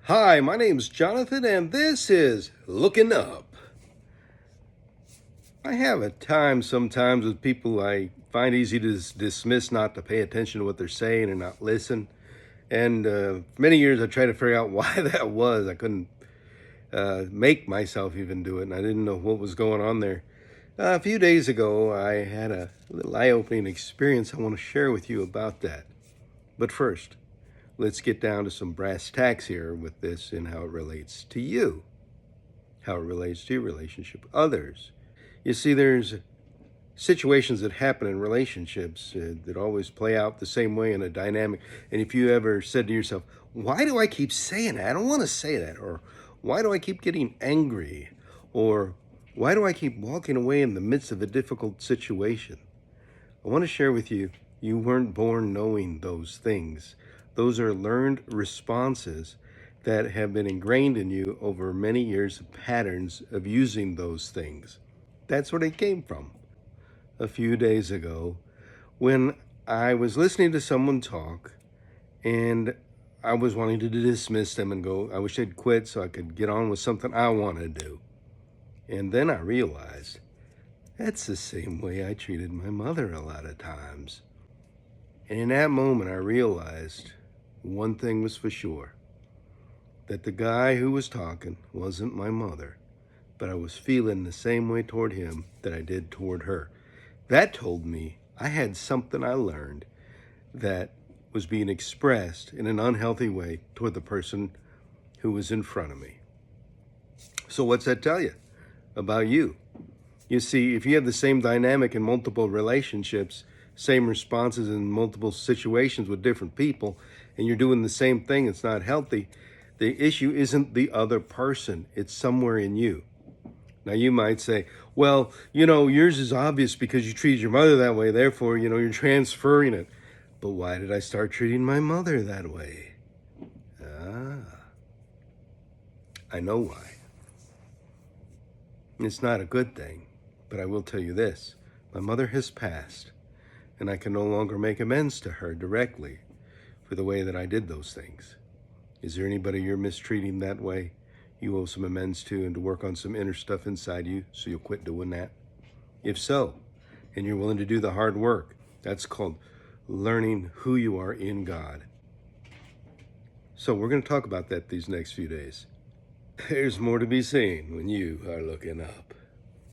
Hi, my name's Jonathan, and this is Looking Up. I have a time sometimes with people I find easy to dismiss, not to pay attention to what they're saying and not listen. And for many years, I tried to figure out why that was. I couldn't make myself even do it, and I didn't know what was going on there. A few days ago, I had a little eye-opening experience I want to share with you about that. But first, let's get down to some brass tacks here with this and how it relates to you, how it relates to your relationship with others. You see, there's situations that happen in relationships that always play out the same way in a dynamic. And if you ever said to yourself, why do I keep saying that? I don't want to say that. Or why do I keep getting angry? Or why do I keep walking away in the midst of a difficult situation? I want to share with you, you weren't born knowing those things. Those are learned responses that have been ingrained in you over many years of patterns of using those things. That's where they came from. A few days ago, when I was listening to someone talk and I was wanting to dismiss them and go, I wish they'd quit so I could get on with something I want to do. And then I realized that's the same way I treated my mother a lot of times. And in that moment, I realized one thing was for sure, that the guy who was talking wasn't my mother, but I was feeling the same way toward him that I did toward her. That told me I had something I learned that was being expressed in an unhealthy way toward the person who was in front of me. So what's that tell you about you? You see, if you have the same dynamic in multiple relationships, same responses in multiple situations with different people, and you're doing the same thing, it's not healthy, the issue isn't the other person, it's somewhere in you. Now you might say, well, yours is obvious because you treated your mother that way, therefore, you're transferring it. But why did I start treating my mother that way? I know why. It's not a good thing, but I will tell you this. My mother has passed, and I can no longer make amends to her directly for the way that I did those things. Is there anybody you're mistreating that way you owe some amends to and to work on some inner stuff inside you so you'll quit doing that? If so, and you're willing to do the hard work, that's called learning who you are in God. So we're going to talk about that these next few days. There's more to be seen when you are looking up.